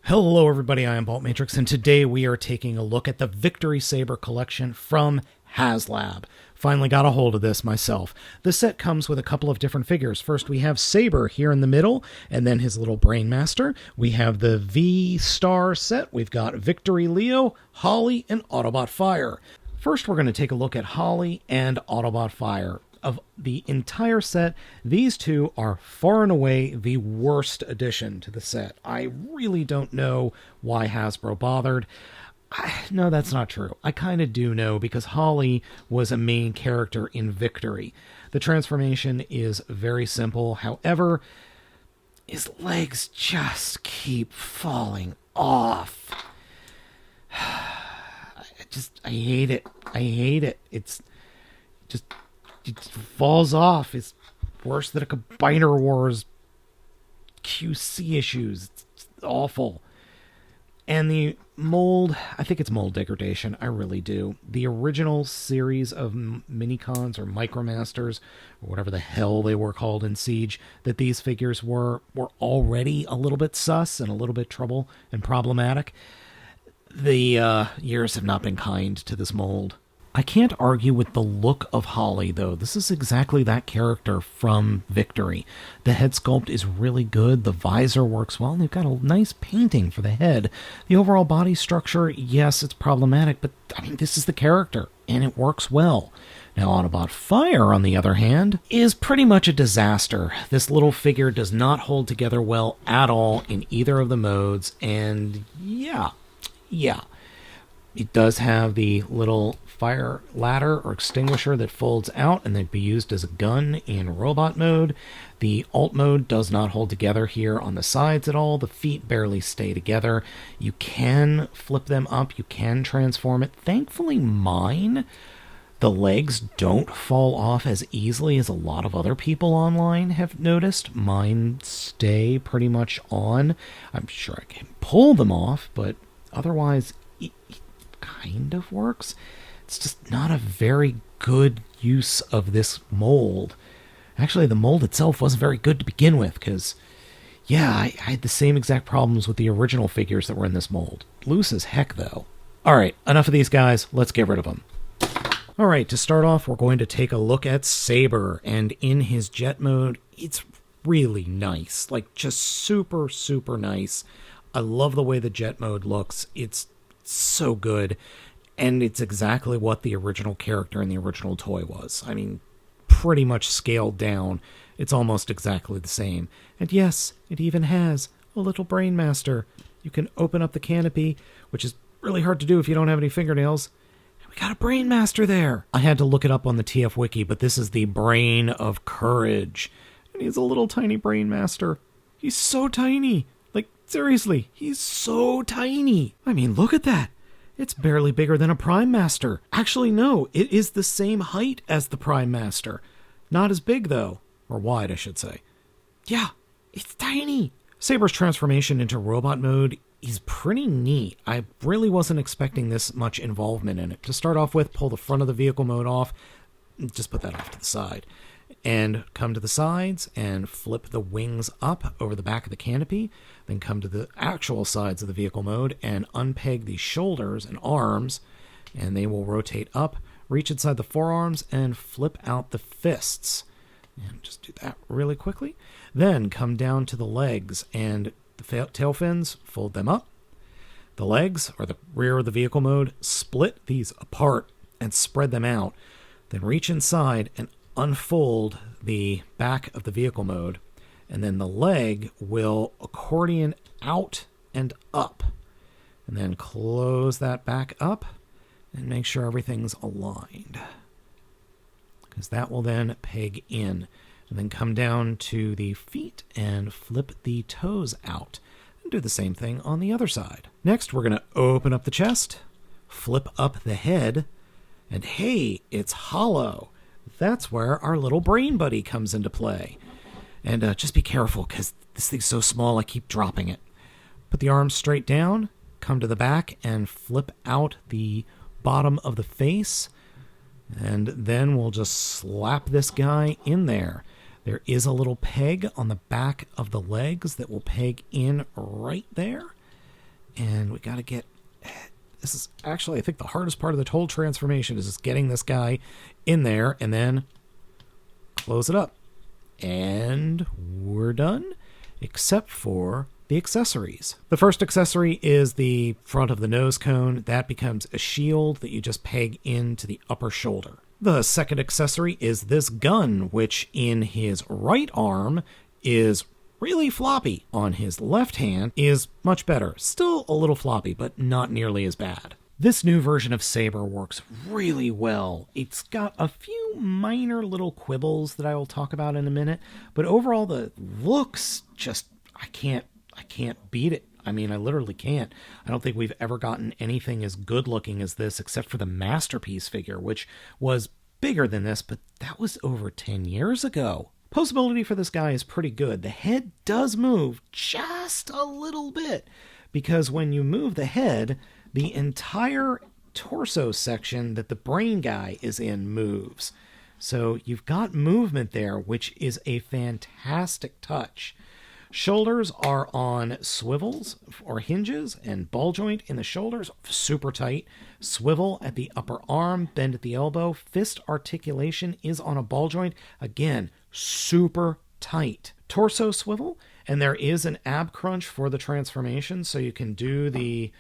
Hello everybody, I am Baltmatrix, and today we are taking a look at the Victory Saber collection from HasLab. Finally got a hold of this myself. The set comes with a couple of different figures. First we have Saber here in the middle, and then his little Brainmaster. We have the V-Star set. We've got Victory Leo, Holly, and Autobot Fire. First we're going to take a look at Holly and Autobot Fire. Of the entire set, these two are far and away the worst addition to the set. I really don't know why Hasbro bothered. No, that's not true. I kind of do know, because Holly was a main character in Victory. The transformation is very simple. However, his legs just keep falling off. I hate it. I hate it. It's just... it falls off. It's worse than a Combiner Wars QC issues. It's awful. And the mold, I think it's mold degradation. I really do. The original series of Minicons or Micromasters, or whatever the hell they were called in Siege, that these figures were already a little bit sus and a little bit trouble and problematic. The years have not been kind to this mold. I can't argue with the look of Holly, though. This is exactly that character from Victory. The head sculpt is really good. The visor works well. And they've got a nice painting for the head. The overall body structure, yes, it's problematic, but I mean, this is the character, and it works well. Now, Autobot Fire, on the other hand, is pretty much a disaster. This little figure does not hold together well at all in either of the modes, and yeah. It does have the little fire ladder or extinguisher that folds out and then be used as a gun in robot mode. The alt mode does not hold together here on the sides at all. The feet barely stay together. You can flip them up. You can transform it. Thankfully, mine, the legs don't fall off as easily as a lot of other people online have noticed. Mine stay pretty much on. I'm sure I can pull them off, but otherwise it kind of works. It's just not a very good use of this mold. Actually, the mold itself wasn't very good to begin with, because, yeah, I had the same exact problems with the original figures that were in this mold. Loose as heck, though. Alright, enough of these guys. Let's get rid of them. Alright, to start off, we're going to take a look at Saber, and in his jet mode, it's really nice. Like, just super, super nice. I love the way the jet mode looks. It's so good. And it's exactly what the original character in the original toy was. I mean, pretty much scaled down. It's almost exactly the same. And yes, it even has a little Brainmaster. You can open up the canopy, which is really hard to do if you don't have any fingernails. And we got a Brainmaster there. I had to look it up on the TF Wiki, but this is the Brain of Courage. And he's a little tiny Brainmaster. He's so tiny. Like, seriously, he's so tiny. I mean, look at that. It's barely bigger than a Prime Master. Actually, no, it is the same height as the Prime Master. Not as big, though. Or wide, I should say. Yeah, it's tiny. Saber's transformation into robot mode is pretty neat. I really wasn't expecting this much involvement in it. To start off with, pull the front of the vehicle mode off. Just put that off to the side. And come to the sides and flip the wings up over the back of the canopy. Then come to the actual sides of the vehicle mode and unpeg the shoulders and arms, and they will rotate up, reach inside the forearms, and flip out the fists. And just do that really quickly. Then come down to the legs, and the tail fins, fold them up. The legs, or the rear of the vehicle mode, split these apart and spread them out. Then reach inside and unfold the back of the vehicle mode, and then the leg will accordion out and up, and then close that back up and make sure everything's aligned, because that will then peg in. And then come down to the feet and flip the toes out and do the same thing on the other side. Next, we're going to open up the chest, flip up the head, and hey, it's hollow. That's where our little brain buddy comes into play. And just be careful, because this thing's so small I keep dropping it. Put the arms straight down, come to the back, and flip out the bottom of the face. And then we'll just slap this guy in there. There is a little peg on the back of the legs that will peg in right there. And we got to get... This is actually, I think, the hardest part of the whole transformation is just getting this guy in there and then close it up. And we're done, except for the accessories. The first accessory is the front of the nose cone. That becomes a shield that you just peg into the upper shoulder. The second accessory is this gun, which in his right arm is really floppy. On his left hand is much better. Still a little floppy, but not nearly as bad. This new version of Saber works really well. It's got a few minor little quibbles that I will talk about in a minute, but overall the looks just, I can't beat it. I mean, I literally can't. I don't think we've ever gotten anything as good looking as this except for the Masterpiece figure, which was bigger than this, but that was over 10 years ago. Posability for this guy is pretty good. The head does move just a little bit, because when you move the head, the entire torso section that the brain guy is in moves. So you've got movement there, which is a fantastic touch. Shoulders are on swivels or hinges, and ball joint in the shoulders, super tight. Swivel at the upper arm, bend at the elbow. Fist articulation is on a ball joint. Again, super tight. Torso swivel, and there is an ab crunch for the transformation, so you can do the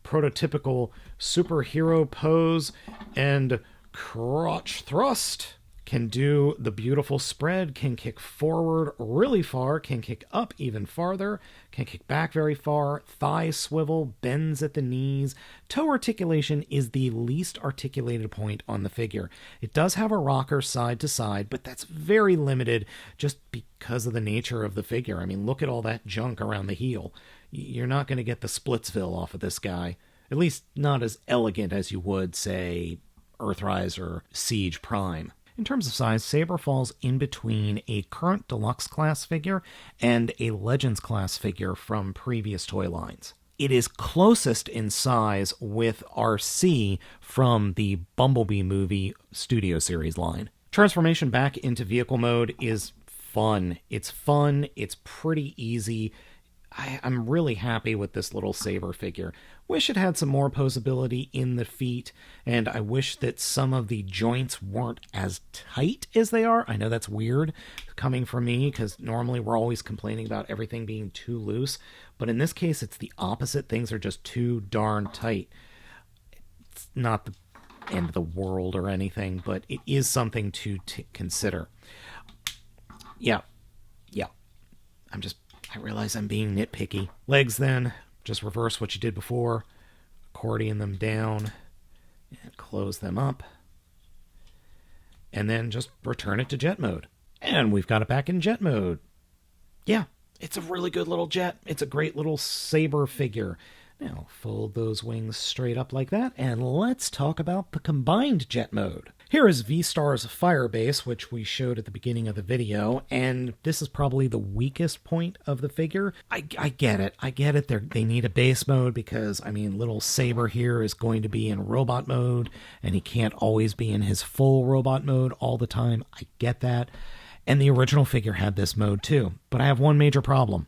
prototypical superhero pose and crotch thrust. Can do the beautiful spread, can kick forward really far, can kick up even farther, can kick back very far, thigh swivel, bends at the knees. Toe articulation is the least articulated point on the figure. It does have a rocker side to side, but that's very limited just because of the nature of the figure. I mean, look at all that junk around the heel. You're not going to get the Splitsville off of this guy, at least not as elegant as you would, say, Earthrise or Siege Prime. In terms of size, Saber falls in between a current Deluxe class figure and a Legends class figure from previous toy lines. It is closest in size with RC from the Bumblebee movie Studio Series line. Transformation back into vehicle mode is fun. It's pretty easy. I'm really happy with this little Saber figure. Wish it had some more posability in the feet, and I wish that some of the joints weren't as tight as they are. I know that's weird coming from me, because normally we're always complaining about everything being too loose, but in this case it's the opposite. Things are just too darn tight. It's not the end of the world or anything, but it is something to consider. Yeah. I realize I'm being nitpicky. Legs then, just reverse what you did before. Accordion them down and close them up. And then just return it to jet mode. And we've got it back in jet mode. Yeah, it's a really good little jet. It's a great little Saber figure. Now, fold those wings straight up like that, and let's talk about the combined jet mode. Here is V-Star's Firebase, which we showed at the beginning of the video, and this is probably the weakest point of the figure. I get it. They need a base mode because, I mean, little Saber here is going to be in robot mode, and he can't always be in his full robot mode all the time. I get that. And the original figure had this mode too, but I have one major problem.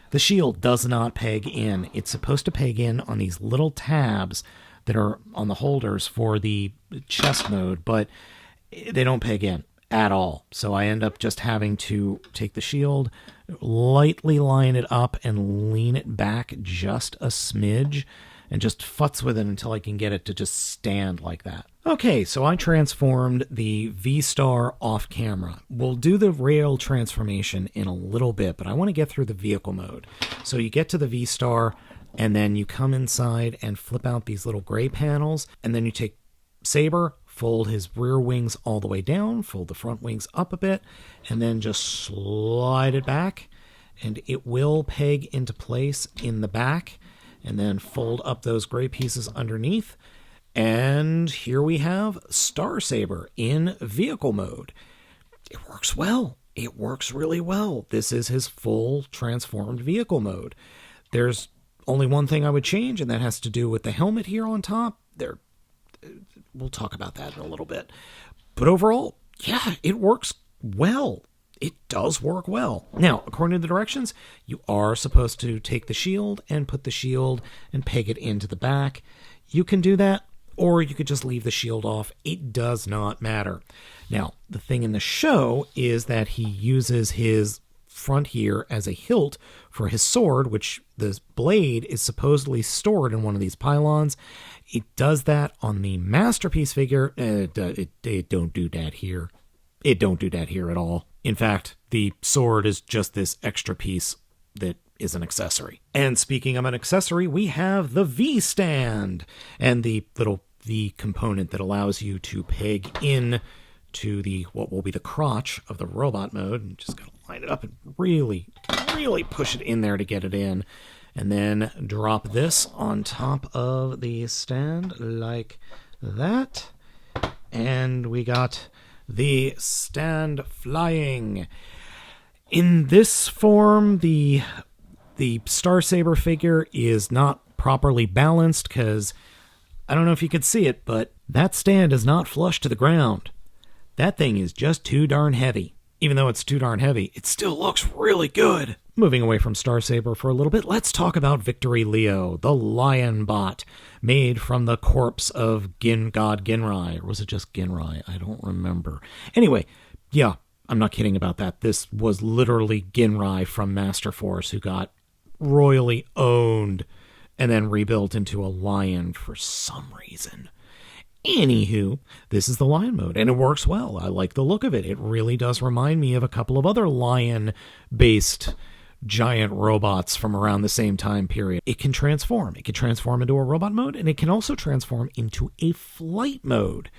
The shield does not peg in. It's supposed to peg in on these little tabs that are on the holders for the chest mode, but they don't peg in at all. So I end up just having to take the shield, lightly line it up, and lean it back just a smidge, and just futz with it until I can get it to just stand like that. Okay, so I transformed the V-Star off camera. We'll do the rail transformation in a little bit, but I want to get through the vehicle mode. So you get to the V-Star, and then you come inside and flip out these little gray panels, and then you take Saber, fold his rear wings all the way down, fold the front wings up a bit, and then just slide it back, and it will peg into place in the back, and then fold up those gray pieces underneath. And here we have Star Saber in vehicle mode. It works well. It works really well. This is his full transformed vehicle mode. There's only one thing I would change, and that has to do with the helmet here on top. We'll talk about that in a little bit. But overall, yeah, it works well. it does work well. Now, according to the directions, you are supposed to take the shield and put the shield and peg it into the back. You can do that, or you could just leave the shield off. It does not matter. Now, the thing in the show is that he uses his front here as a hilt for his sword, which the blade is supposedly stored in one of these pylons. It does that on the Masterpiece figure. It don't do that here. It don't do that here at all. In fact, the sword is just this extra piece that is an accessory. And speaking of an accessory, we have the V-stand and the little V component that allows you to peg in to the what will be the crotch of the robot mode. And just gotta line it up and really push it in there to get it in. And then drop this on top of the stand like that. And we got the stand flying. In this form, the Star Saber figure is not properly balanced because I don't know if you could see it, but that stand is not flush to the ground. That thing is just too darn heavy. Even though it's too darn heavy, it still looks really good. Moving away from Star Saber for a little bit, let's talk about Victory Leo, the lion bot, made from the corpse of God Ginrai. Or was it just Ginrai? I don't remember. Anyway, yeah, I'm not kidding about that. This was literally Ginrai from Master Force, who got royally owned and then rebuilt into a lion for some reason. Anywho, this is the lion mode, and it works well. I like the look of it. It really does remind me of a couple of other lion-based giant robots from around the same time period. It can transform. It can transform into a robot mode, and it can also transform into a flight mode,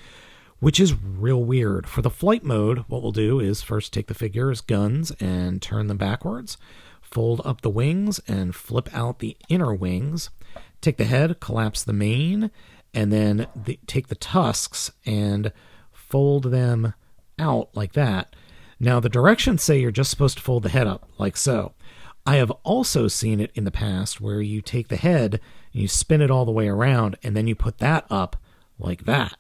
which is real weird. For the flight mode, what we'll do is first take the figure's guns and turn them backwards, fold up the wings and flip out the inner wings, take the head, collapse the mane, and then take the tusks and fold them out like that. Now, the directions say you're just supposed to fold the head up, like so. I have also seen it in the past where you take the head and you spin it all the way around, and then you put that up like that.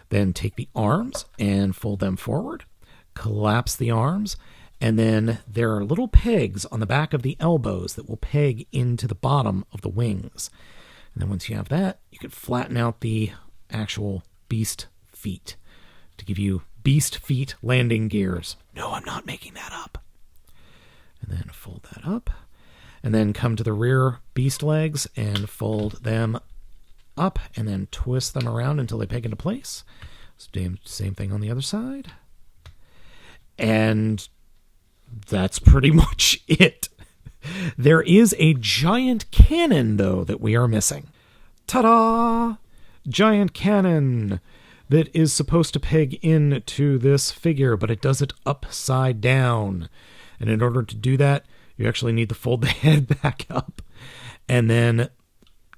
Then take the arms and fold them forward, collapse the arms, and then there are little pegs on the back of the elbows that will peg into the bottom of the wings. And then once you have that, you can flatten out the actual beast feet to give you beast feet landing gears. No, I'm not making that up. And then fold that up. And then come to the rear beast legs and fold them up and then twist them around until they peg into place. Same thing on the other side. And that's pretty much it. There is a giant cannon, though, that we are missing. Ta-da! Giant cannon that is supposed to peg into this figure, but it does it upside down. And in order to do that, you actually need to fold the head back up. And then,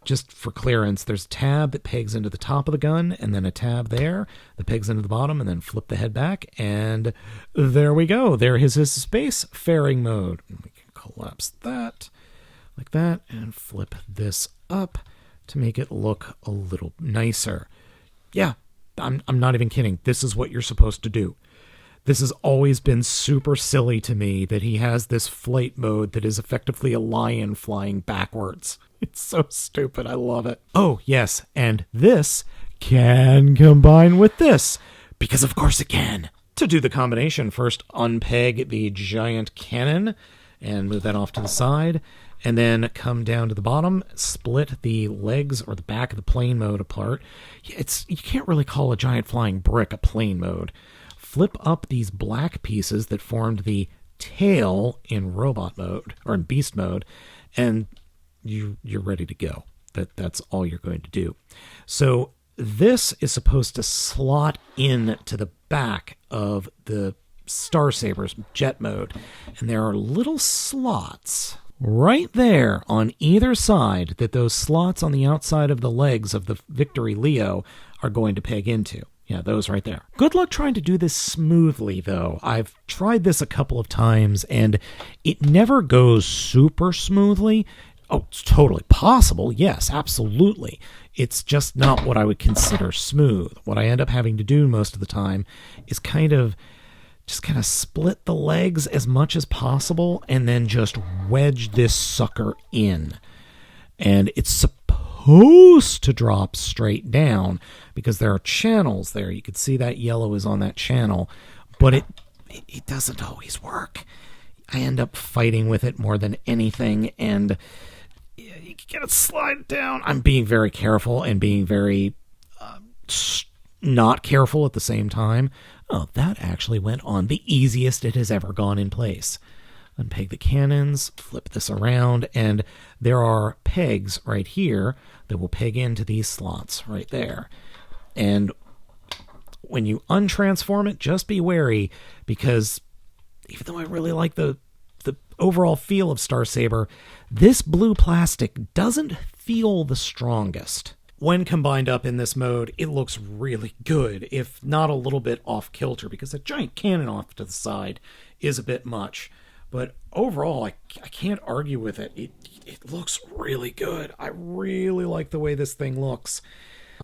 just for clearance, there's a tab that pegs into the top of the gun, and then a tab there that pegs into the bottom, and then flip the head back, and there we go. There is his space faring mode. We can collapse that like that, and flip this up to make it look a little nicer. Yeah, I'm not even kidding. This is what you're supposed to do. This has always been super silly to me that he has this flight mode that is effectively a lion flying backwards. It's so stupid. I love it. Oh, yes, and this can combine with this, because of course it can. To do the combination, first unpeg the giant cannon and move that off to the side, and then come down to the bottom, split the legs or the back of the plane mode apart. You can't really call a giant flying brick a plane mode. Flip up these black pieces that formed the tail in robot mode, or in beast mode, and you're ready to go. That's all you're going to do. So this is supposed to slot in to the back of the Star Saber's jet mode, and there are little slots right there on either side that those slots on the outside of the legs of the Victory Leo are going to peg into. Yeah, those right there. Good luck trying to do this smoothly, though. I've tried this a couple of times, and it never goes super smoothly. Oh, it's totally possible. Yes, absolutely. It's just not what I would consider smooth. What I end up having to do most of the time is kind of just kind of split the legs as much as possible and then just wedge this sucker in. And it's supposed to drop straight down because there are channels there. You can see that yellow is on that channel, but it doesn't always work. I end up fighting with it more than anything, and you can get it slide down. I'm being very careful and being very not careful at the same time. Oh, that actually went on the easiest it has ever gone in place. Unpeg the cannons, flip this around, and there are pegs right here that will peg into these slots right there. And when you untransform it, just be wary, because even though I really like the overall feel of Star Saber, this blue plastic doesn't feel the strongest. When combined up in this mode, it looks really good, if not a little bit off kilter, because a giant cannon off to the side is a bit much. But overall, I can't argue with it. It looks really good. I really like the way this thing looks.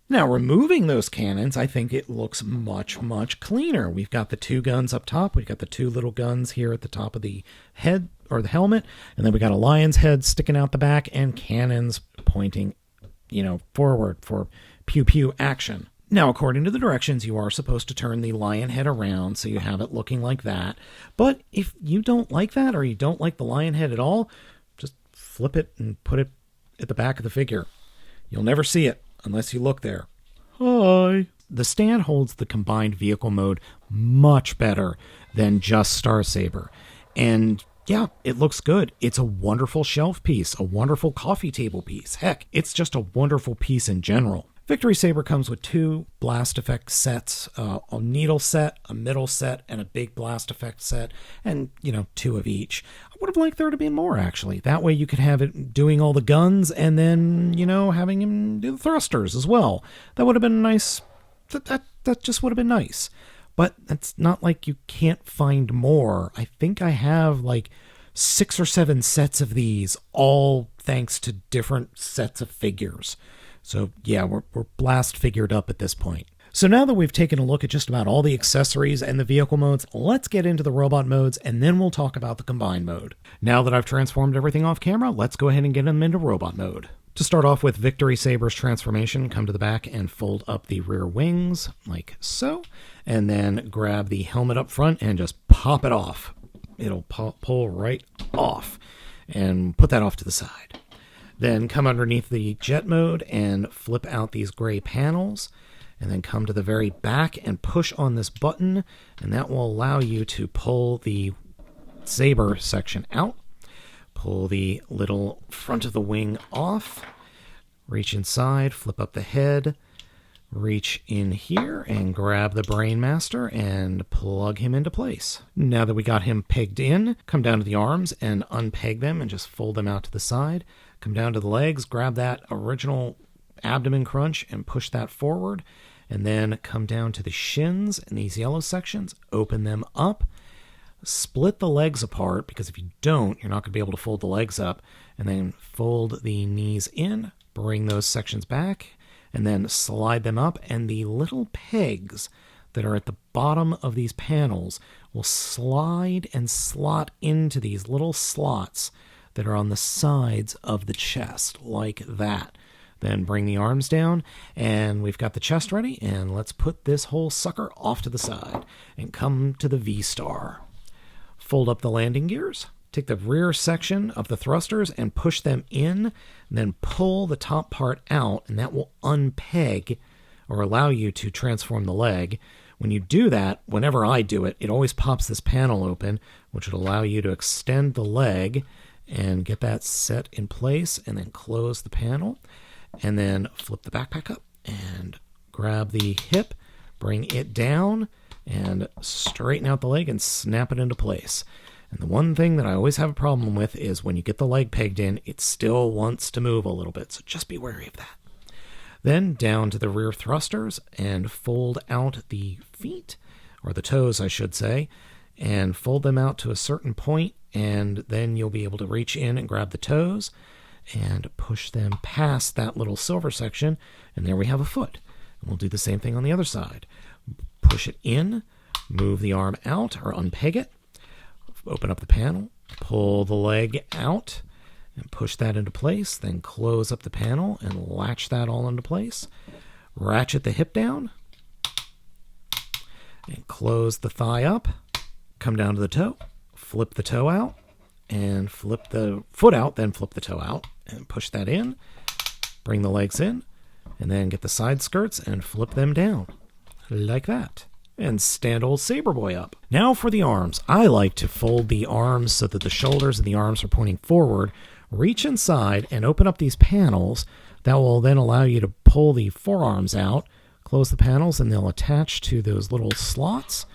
Now, removing those cannons, I think it looks much, much cleaner. We've got the two guns up top. We've got the two little guns here at the top of the head, or the helmet. And then we got a lion's head sticking out the back and cannons pointing, forward for pew-pew action. Now, according to the directions, you are supposed to turn the lion head around so you have it looking like that. But if you don't like that, or you don't like the lion head at all, just flip it and put it at the back of the figure. You'll never see it unless you look there. Hi! The stand holds the combined vehicle mode much better than just Star Saber. And yeah, it looks good. It's a wonderful shelf piece, a wonderful coffee table piece. Heck, it's just a wonderful piece in general. Victory Saber comes with two blast effect sets, a needle set, a middle set, and a big blast effect set, and, two of each. I would have liked there to be more, actually. That way you could have it doing all the guns and then, having him do the thrusters as well. That would have been nice. That just would have been nice. But it's not like you can't find more. I think I have 6 or 7 sets of these, all thanks to different sets of figures. So yeah, we're blast figured up at this point. So now that we've taken a look at just about all the accessories and the vehicle modes, let's get into the robot modes, and then we'll talk about the combined mode. Now that I've transformed everything off camera, let's go ahead and get them into robot mode. To start off with Victory Saber's transformation, come to the back and fold up the rear wings, like so, and then grab the helmet up front and just pop it off. It'll pull right off, and put that off to the side. Then come underneath the jet mode and flip out these gray panels, and then come to the very back and push on this button, and that will allow you to pull the Saber section out. Pull the little front of the wing off, reach inside, flip up the head, reach in here and grab the Brainmaster and plug him into place. Now that we got him pegged in, come down to the arms and unpeg them and just fold them out to the side. Come down to the legs, grab that original abdomen crunch and push that forward, and then come down to the shins and these yellow sections, open them up. Split the legs apart, because if you don't, you're not going to be able to fold the legs up, and then fold the knees in, bring those sections back, and then slide them up, and the little pegs that are at the bottom of these panels will slide and slot into these little slots that are on the sides of the chest, like that. Then bring the arms down, and we've got the chest ready, and let's put this whole sucker off to the side, and come to the V-Star. Fold up the landing gears, take the rear section of the thrusters and push them in, and then pull the top part out, and that will unpeg or allow you to transform the leg. When you do that, whenever I do it, it always pops this panel open, which will allow you to extend the leg and get that set in place, and then close the panel, and then flip the backpack up and grab the hip, bring it down, and straighten out the leg and snap it into place. And the one thing that I always have a problem with is when you get the leg pegged in, it still wants to move a little bit, so just be wary of that. Then down to the rear thrusters and fold out the feet, or the toes I should say, and fold them out to a certain point, and then you'll be able to reach in and grab the toes and push them past that little silver section, and there we have a foot. And we'll do the same thing on the other side. Push it in, Move the arm out or unpeg it. Open up the panel. Pull the leg out and push that into place. Then close up the panel and latch that all into place. Ratchet the hip down. And close the thigh up. Come down to the toe. Flip the toe out. And flip the foot out. Then flip the toe out. And push that in. Bring the legs in. And then get the side skirts and flip them down. Like that. And stand old Saber Boy up. Now for the arms. I like to fold the arms so that the shoulders and the arms are pointing forward. Reach inside and open up these panels. That will then allow you to pull the forearms out. Close the panels and they'll attach to those little slots.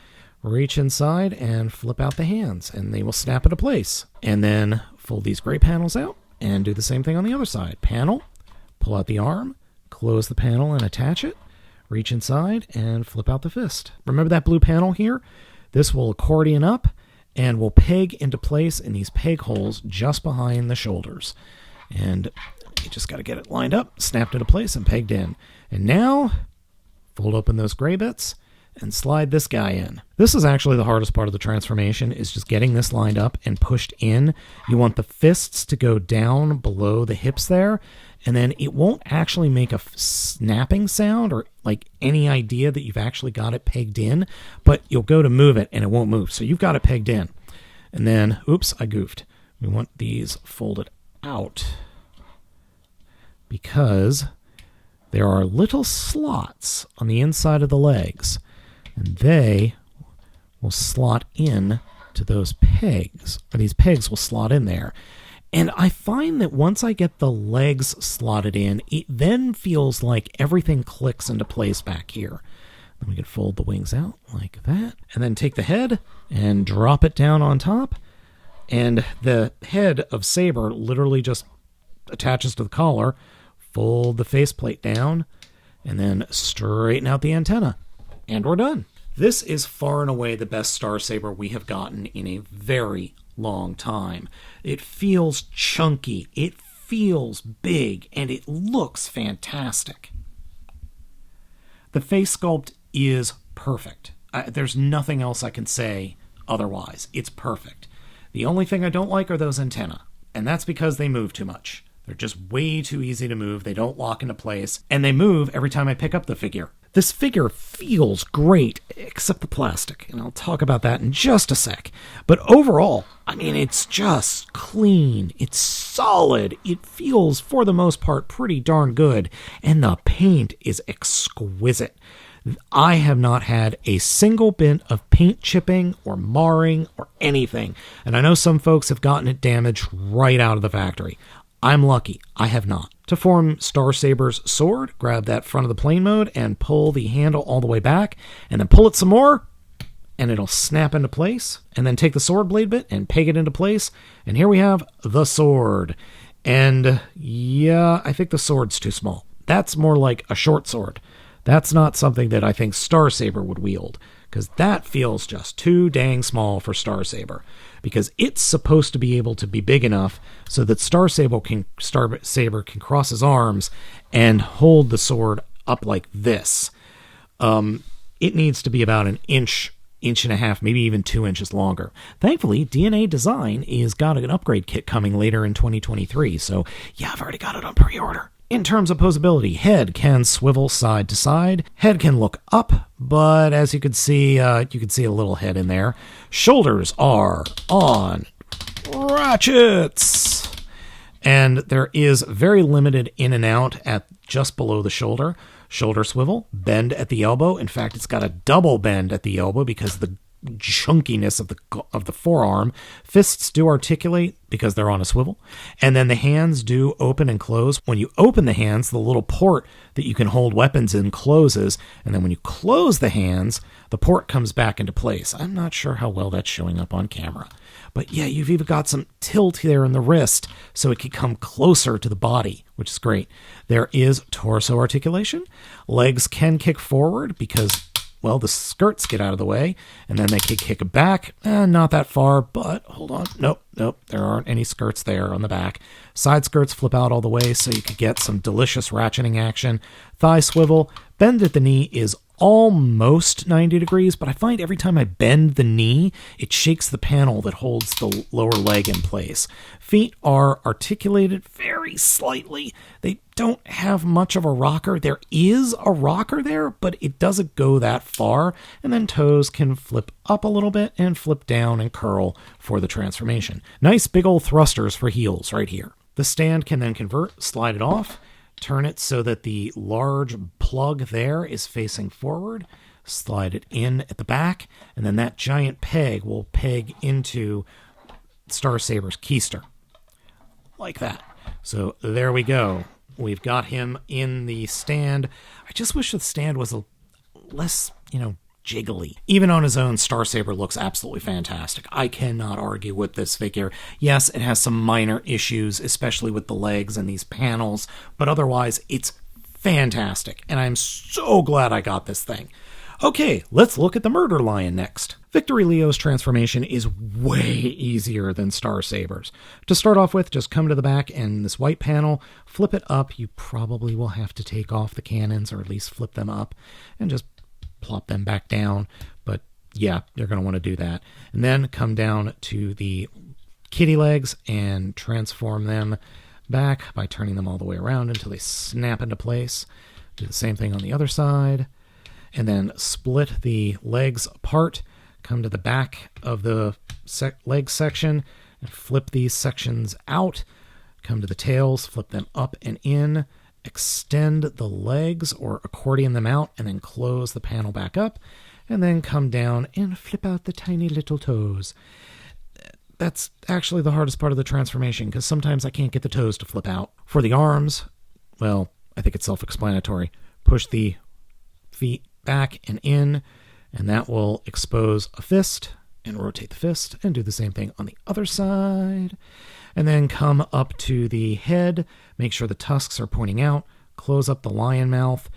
Reach inside and flip out the hands and they will snap into place. And then fold these gray panels out and do the same thing on the other side. Panel, pull out the arm, close the panel and attach it. Reach inside and flip out the fist. Remember that blue panel here? This will accordion up and will peg into place in these peg holes just behind the shoulders. And you just got to get it lined up, snapped into place, and pegged in. And now, fold open those gray bits and slide this guy in. This is actually the hardest part of the transformation, is just getting this lined up and pushed in. You want the fists to go down below the hips there, and then it won't actually make a snapping sound or like any idea that you've actually got it pegged in, but you'll go to move it and it won't move. So you've got it pegged in. And then, oops, I goofed. We want these folded out because there are little slots on the inside of the legs, and they will slot in to those pegs, or these pegs will slot in there. And I find that once I get the legs slotted in, it then feels like everything clicks into place back here. Then we can fold the wings out like that, and then take the head and drop it down on top. And the head of Saber literally just attaches to the collar. Fold the faceplate down, and then straighten out the antenna. And we're done. This is far and away the best Star Saber we have gotten in a very long time. It feels chunky, it feels big, and it looks fantastic. The face sculpt is perfect. There's nothing else I can say otherwise. It's perfect. The only thing I don't like are those antennae, and that's because they move too much. They're just way too easy to move. They don't lock into place, and they move every time I pick up the figure. This figure feels great, except the plastic, and I'll talk about that in just a sec. But overall, I mean, it's just clean. It's solid. It feels, for the most part, pretty darn good, and the paint is exquisite. I have not had a single bit of paint chipping or marring or anything, and I know some folks have gotten it damaged right out of the factory. I'm lucky, I have not. To form Star Saber's sword, grab that front of the plane mode and pull the handle all the way back, and then pull it some more, and it'll snap into place. And then take the sword blade bit and peg it into place, and here we have the sword. And yeah, I think the sword's too small. That's more like a short sword. That's not something that I think Star Saber would wield, because that feels just too dang small for Star Saber. Because it's supposed to be able to be big enough so that Star Saber can cross his arms and hold the sword up like this. It needs to be about an inch and a half, maybe even 2 inches longer. Thankfully, DNA Design is got an upgrade kit coming later in 2023, so yeah, I've already got it on pre-order. In terms of posability, head can swivel side to side. Head can look up, but as you can see a little head in there. Shoulders are on ratchets. And there is very limited in and out at just below the shoulder. Shoulder swivel, bend at the elbow. In fact, it's got a double bend at the elbow because of the chunkiness of the forearm. Fists do articulate because they're on a swivel, and then the hands do open and close. When you open the hands, the little port that you can hold weapons in closes, and then when you close the hands, the port comes back into place. I'm not sure how well that's showing up on camera, but yeah, you've even got some tilt there in the wrist so it can come closer to the body, which is great. There is torso articulation. Legs can kick forward because, well, the skirts get out of the way, and then they can kick back. Not that far, but hold on. Nope, there aren't any skirts there on the back. Side skirts flip out all the way, so you could get some delicious ratcheting action. Thigh swivel. Bend at the knee is almost 90 degrees, but I find every time I bend the knee, it shakes the panel that holds the lower leg in place. Feet are articulated very slightly. They don't have much of a rocker. There is a rocker there, but it doesn't go that far. And then toes can flip up a little bit and flip down and curl for the transformation. Nice big old thrusters for heels right here. The stand can then convert, slide it off, turn it so that the large plug there is facing forward, slide it in at the back, and then that giant peg will peg into Star Saber's keister. Like that. So there we go. We've got him in the stand. I just wish the stand was a less, jiggly. Even on his own, Star Saber looks absolutely fantastic. I cannot argue with this figure. Yes, it has some minor issues, especially with the legs and these panels, but otherwise, it's fantastic, and I'm so glad I got this thing. Okay, let's look at the Murder Lion next. Victory Leo's transformation is way easier than Star Saber's. To start off with, just come to the back and this white panel, flip it up. You probably will have to take off the cannons, or at least flip them up, and just plop them back down, but yeah, you're going to want to do that. And then come down to the kitty legs and transform them back by turning them all the way around until they snap into place. Do the same thing on the other side, and then split the legs apart, come to the back of the leg section and flip these sections out, come to the tails, flip them up and in, extend the legs or accordion them out, and then close the panel back up, and then come down and flip out the tiny little toes. That's actually the hardest part of the transformation, because sometimes I can't get the toes to flip out. For the arms, well, I think it's self-explanatory. Push the feet back and in, and that will expose a fist, and rotate the fist, and do the same thing on the other side. And then come up to the head, make sure the tusks are pointing out, close up the lion mouth,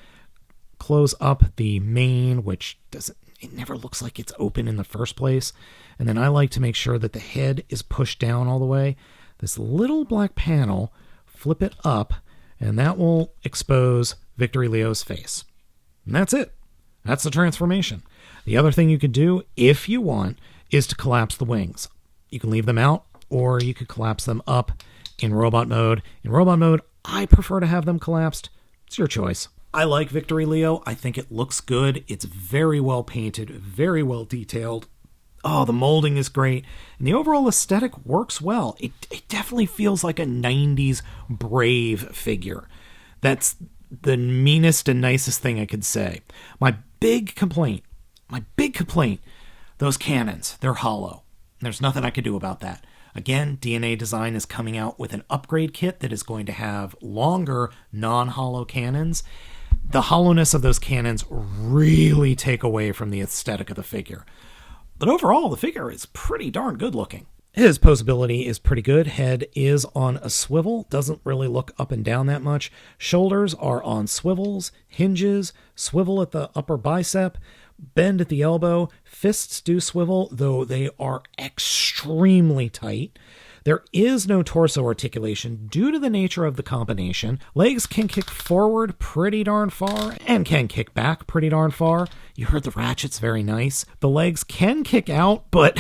close up the mane, which it never looks like it's open in the first place. And then I like to make sure that the head is pushed down all the way. This little black panel, flip it up, and that will expose Victory Leo's face. And that's it. That's the transformation. The other thing you could do, if you want, is to collapse the wings. You can leave them out, or you could collapse them up in robot mode. In robot mode, I prefer to have them collapsed. It's your choice. I like Victory Leo. I think it looks good. It's very well painted, very well detailed. Oh, the molding is great. And the overall aesthetic works well. It definitely feels like a 90s Brave figure. That's the meanest and nicest thing I could say. My big complaint, those cannons, they're hollow. There's nothing I could do about that. Again, DNA Design is coming out with an upgrade kit that is going to have longer non-hollow cannons. The hollowness of those cannons really take away from the aesthetic of the figure. But overall, the figure is pretty darn good looking. His posability is pretty good. Head is on a swivel, doesn't really look up and down that much. Shoulders are on swivels, hinges, swivel at the upper bicep, bend at the elbow. Fists do swivel, though they are extremely tight. There is no torso articulation due to the nature of the combination. Legs can kick forward pretty darn far and can kick back pretty darn far. You heard the ratchets, very nice. The legs can kick out, but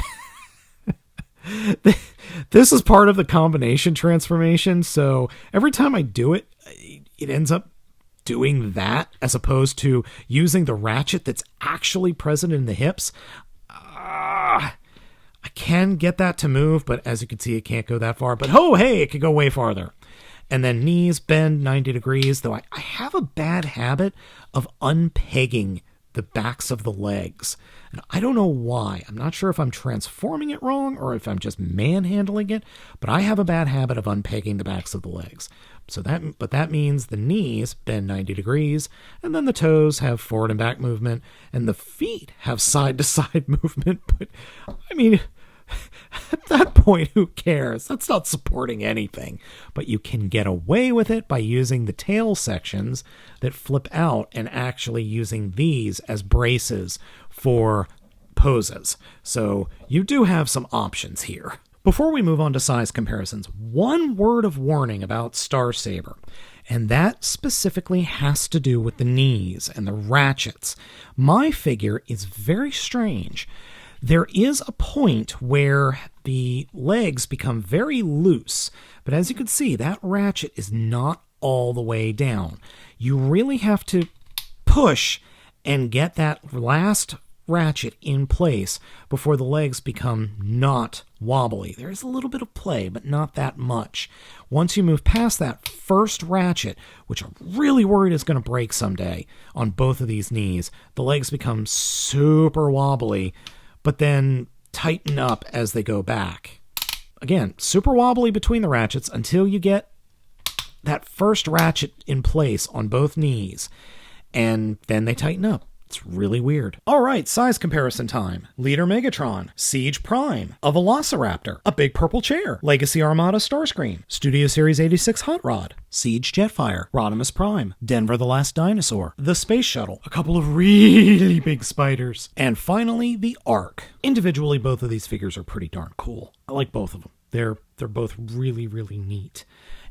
this is part of the combination transformation, so every time I do it, it ends up doing that as opposed to using the ratchet that's actually present in the hips. I can get that to move, but as you can see, it can't go that far. But oh, hey, it could go way farther. And then knees bend 90 degrees, though I have a bad habit of unpegging the backs of the legs. And I don't know why. I'm not sure if I'm transforming it wrong or if I'm just manhandling it, but I have a bad habit of unpegging the backs of the legs. But that means the knees bend 90 degrees, and then the toes have forward and back movement, and the feet have side to side movement. But I mean, at that point, who cares? That's not supporting anything. But you can get away with it by using the tail sections that flip out and actually using these as braces for poses. So you do have some options here. Before we move on to size comparisons, one word of warning about Star Saber. And that specifically has to do with the knees and the ratchets. My figure is very strange. There is a point where the legs become very loose, but as you can see, that ratchet is not all the way down. You really have to push and get that last ratchet in place before the legs become not wobbly. There is a little bit of play, but not that much. Once you move past that first ratchet, which I'm really worried is going to break someday on both of these knees, the legs become super wobbly, but then tighten up as they go back. Again, super wobbly between the ratchets until you get that first ratchet in place on both knees, and then they tighten up. It's really weird. All right, size comparison time. Leader Megatron, Siege Prime, a Velociraptor, a big purple chair, Legacy Armada Starscream, Studio Series 86 Hot Rod, Siege Jetfire, Rodimus Prime, Denver the Last Dinosaur, the Space Shuttle, a couple of really big spiders, and finally the Ark. Individually, both of these figures are pretty darn cool. I like both of them. They're both really, really neat.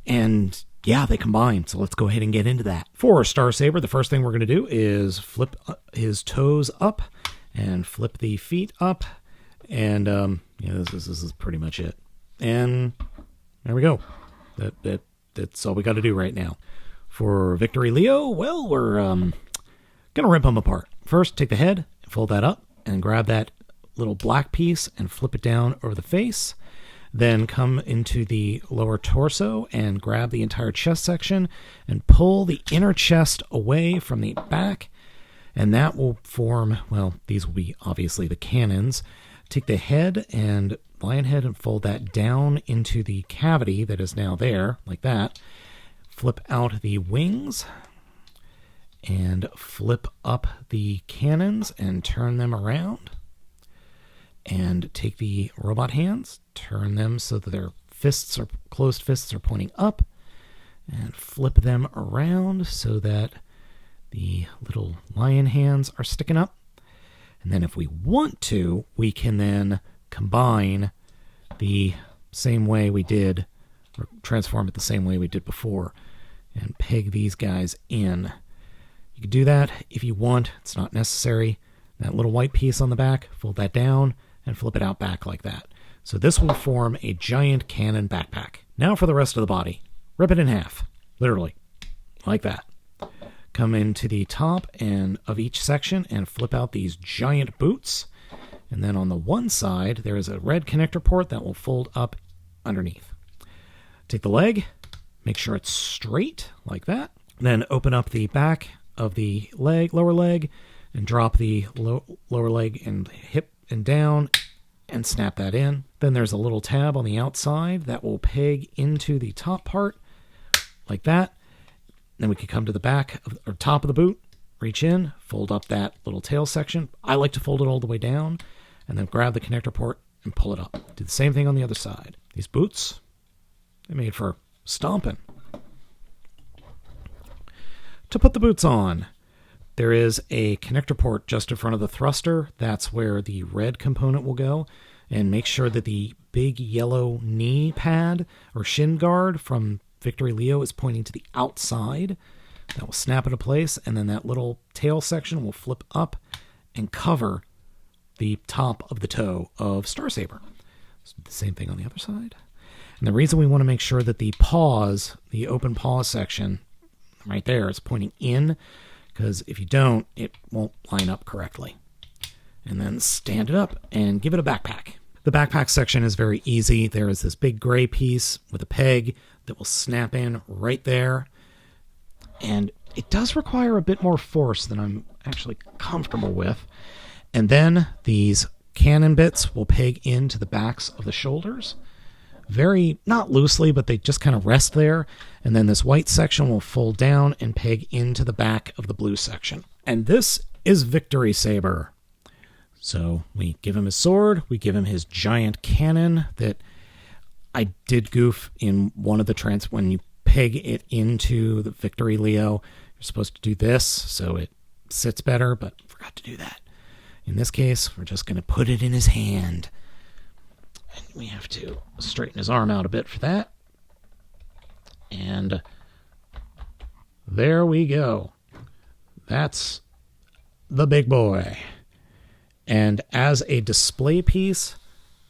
And yeah, they combine, so let's go ahead and get into that. For Star Saber, the first thing we're going to do is flip his toes up and flip the feet up, and this is pretty much it. And there we go. That's all we got to do right now. For Victory Leo, well, we're going to rip them apart. First, take the head, fold that up, and grab that little black piece and flip it down over the face. Then come into the lower torso and grab the entire chest section and pull the inner chest away from the back. And that will form, well, these will be obviously the cannons. Take the head and lion head and fold that down into the cavity that is now there, like that. Flip out the wings and flip up the cannons and turn them around. And take the robot hands, turn them so that their closed fists are pointing up, and flip them around so that the little lion hands are sticking up. And then if we want to, we can then combine the same way we did, or transform it the same way we did before, and peg these guys in. You can do that if you want. It's not necessary. That little white piece on the back, fold that down, and flip it out back like that. So this will form a giant cannon backpack. Now for the rest of the body. Rip it in half, literally, like that. Come into the top of each section and flip out these giant boots. And then on the one side, there is a red connector port that will fold up underneath. Take the leg, make sure it's straight, like that. Then open up the back of the lower leg, and drop the lower leg and hip and down and snap that in. Then there's a little tab on the outside that will peg into the top part like that. Then we can come to the back or top of the boot, reach in, fold up that little tail section. I like to fold it all the way down and then grab the connector port and pull it up. Do the same thing on the other side. These boots, they're made for stomping. To put the boots on, there is a connector port just in front of the thruster. That's where the red component will go. And make sure that the big yellow knee pad or shin guard from Victory Leo is pointing to the outside. That will snap into place, and then that little tail section will flip up and cover the top of the toe of Star Saber. So the same thing on the other side. And the reason we want to make sure that the paws, the open paw section right there, is pointing in, because if you don't, it won't line up correctly. And then stand it up and give it a backpack. The backpack section is very easy. There is this big gray piece with a peg that will snap in right there. And it does require a bit more force than I'm actually comfortable with. And then these cannon bits will peg into the backs of the shoulders. Very, not loosely, but they just kind of rest there. And then this white section will fold down and peg into the back of the blue section. And this is Victory Saber. So we give him his sword, we give him his giant cannon that I did goof in one of the when you peg it into the Victory Leo, you're supposed to do this so it sits better, but forgot to do that. In this case, we're just going to put it in his hand. And we have to straighten his arm out a bit for that. And there we go. That's the big boy. And as a display piece,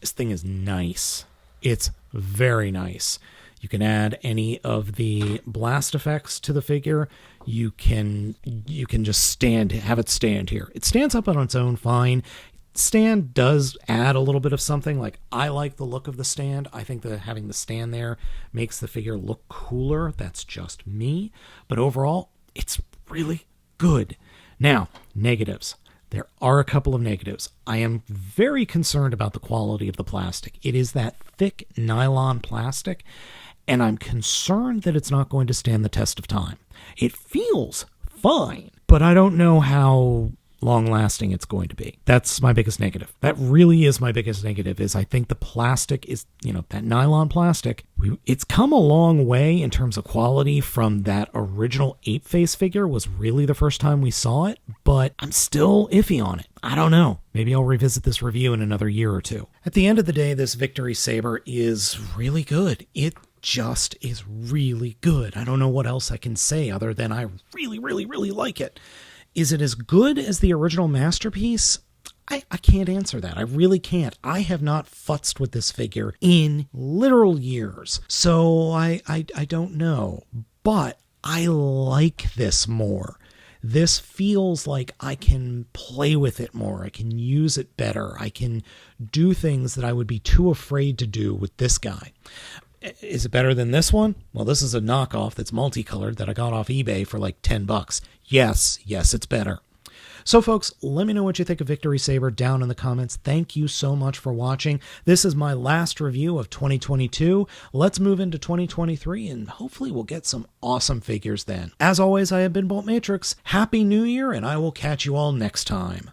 this thing is nice. It's very nice. You can add any of the blast effects to the figure. You can just have it stand here. It stands up on its own fine. Stand does add a little bit of something. Like, I like the look of the stand. I think that having the stand there makes the figure look cooler. That's just me. But overall, it's really good. Now, negatives. There are a couple of negatives. I am very concerned about the quality of the plastic. It is that thick nylon plastic, and I'm concerned that it's not going to stand the test of time. It feels fine, but I don't know how long-lasting it's going to be. That's my biggest negative. That really is my biggest negative, is I think the plastic is, that nylon plastic, it's come a long way in terms of quality from that original Ape-Face figure was really the first time we saw it, but I'm still iffy on it. I don't know. Maybe I'll revisit this review in another year or two. At the end of the day, this Victory Saber is really good. It just is really good. I don't know what else I can say other than I really, really, really like it. Is it as good as the original masterpiece? I can't answer that. I really can't. I have not futzed with this figure in literal years. So I don't know. But I like this more. This feels like I can play with it more. I can use it better. I can do things that I would be too afraid to do with this guy. Is it better than this one? Well, this is a knockoff that's multicolored that I got off eBay for like $10. Yes, it's better. So folks, let me know what you think of Victory Saber down in the comments. Thank you so much for watching. This is my last review of 2022. Let's move into 2023 and hopefully we'll get some awesome figures then. As always, I have been Baltmatrix. Happy New Year, and I will catch you all next time.